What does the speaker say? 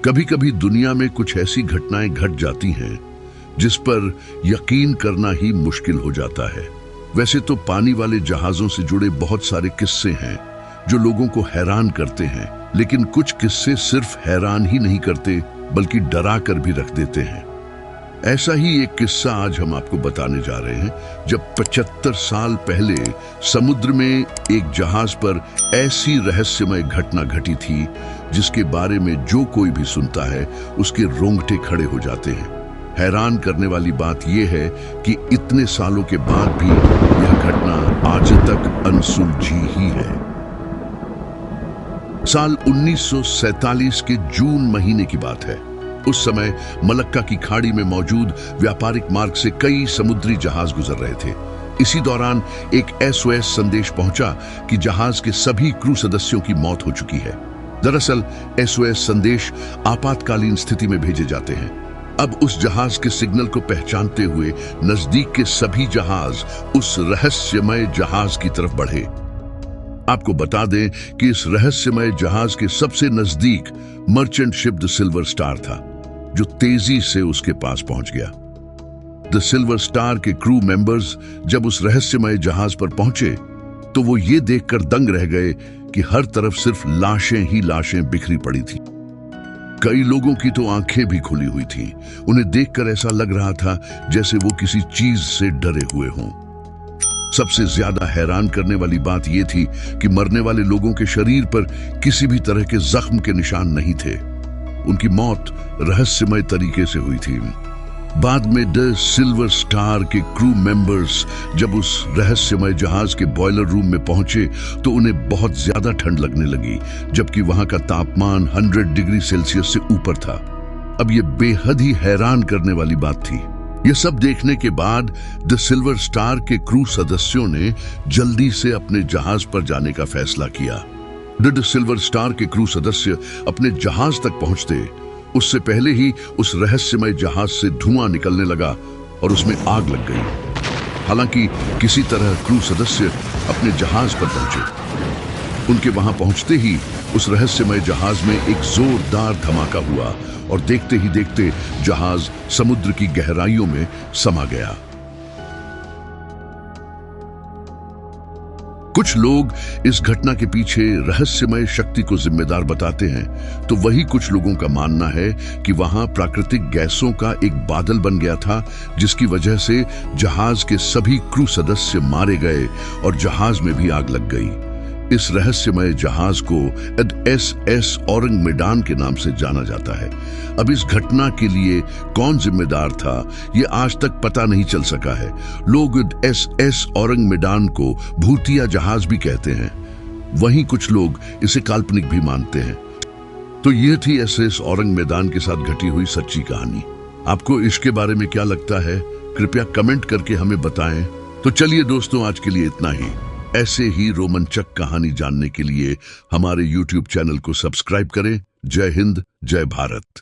कभी कभी दुनिया में कुछ ऐसी घटनाएं घट जाती हैं जिस पर यकीन करना ही मुश्किल हो जाता है। वैसे तो पानी वाले जहाजों से जुड़े बहुत सारे किस्से हैं जो लोगों को हैरान करते हैं, लेकिन कुछ किस्से सिर्फ हैरान ही नहीं करते बल्कि डरा कर भी रख देते हैं। ऐसा ही एक किस्सा आज हम आपको बताने जा रहे हैं, जब 75 साल पहले समुद्र में एक जहाज पर ऐसी रहस्यमय घटना घटी थी जिसके बारे में जो कोई भी सुनता है उसके रोंगटे खड़े हो जाते हैं। हैरान करने वाली बात यह है कि इतने सालों के बाद भी यह घटना आज तक अनसुलझी ही है। साल 1947 के जून महीने की बात है। उस समय मलक्का की खाड़ी में मौजूद व्यापारिक मार्ग से कई समुद्री जहाज गुजर रहे थे। इसी दौरान एक SOS संदेश पहुंचा कि जहाज के सभी क्रू सदस्यों की मौत हो चुकी है। दरअसल SOS संदेश आपातकालीन स्थिति में भेजे जाते हैं। अब उस जहाज के सिग्नल को पहचानते हुए नजदीक के सभी जहाज उस रहस्यमय जहाज की तरफ बढ़े। आपको बता दें कि इस रहस्यमय जहाज के सबसे नजदीक merchant ship the silver star था, जो तेजी से उसके पास पहुंच गया। द सिल्वर स्टार के क्रू मेंबर्स जब उस रहस्यमय जहाज पर पहुंचे तो वो ये देखकर दंग रह गए कि हर तरफ सिर्फ लाशें ही लाशें बिखरी पड़ी थी। कई लोगों की तो आंखें भी खुली हुई थी। उन्हें देखकर ऐसा लग रहा था जैसे वो किसी चीज से डरे हुए हों। सबसे ज्यादा हैरान करने वाली बात यह थी कि मरने वाले लोगों के शरीर पर किसी भी तरह के जख्म के निशान नहीं थे। उनकी मौत रहस्यमय तरीके से हुई थी। बाद में द सिल्वर स्टार के क्रू मेंबर्स जब उस रहस्यमय जहाज के बॉयलर रूम में पहुंचे तो उन्हें बहुत ज्यादा ठंड लगने लगी, जबकि वहां का तापमान 100 डिग्री सेल्सियस से ऊपर था। अब यह बेहद ही हैरान करने वाली बात थी। यह सब देखने के बाद द सिल्वर स्टार के क्रू सदस्यों ने जल्दी से अपने जहाज पर जाने का फैसला किया। द सिल्वर स्टार के क्रू सदस्य अपने जहाज तक पहुंचते उससे पहले ही उस रहस्यमय जहाज से धुआं निकलने लगा और उसमें आग लग गई। हालांकि किसी तरह क्रू सदस्य अपने जहाज पर पहुंचे। उनके वहां पहुंचते ही उस रहस्यमय जहाज में एक जोरदार धमाका हुआ और देखते ही देखते जहाज समुद्र की गहराइयों में समा गया। कुछ लोग इस घटना के पीछे रहस्यमय शक्ति को जिम्मेदार बताते हैं, तो वही कुछ लोगों का मानना है कि वहां प्राकृतिक गैसों का एक बादल बन गया था, जिसकी वजह से जहाज के सभी क्रू सदस्य मारे गए और जहाज में भी आग लग गई। इस रहस्यमय जहाज को SS औरंग मेडान के नाम से जाना जाता है। अब इस घटना के लिए कौन जिम्मेदार था, ये आज तक पता नहीं चल सका है। लोग SS औरंग मेडान को भूतिया जहाज भी कहते हैं, वहीं कुछ लोग इसे काल्पनिक भी मानते हैं। तो ये थी SS औरंग मेडान के साथ घटी हुई सच्ची कहानी। आपको इसके बारे में क्या लगता है, कृपया कमेंट करके हमें बताएं। तो चलिए दोस्तों, आज के लिए इतना ही। ऐसे ही रोमांचक कहानी जानने के लिए हमारे YouTube चैनल को सब्सक्राइब करें। जय हिंद, जय भारत।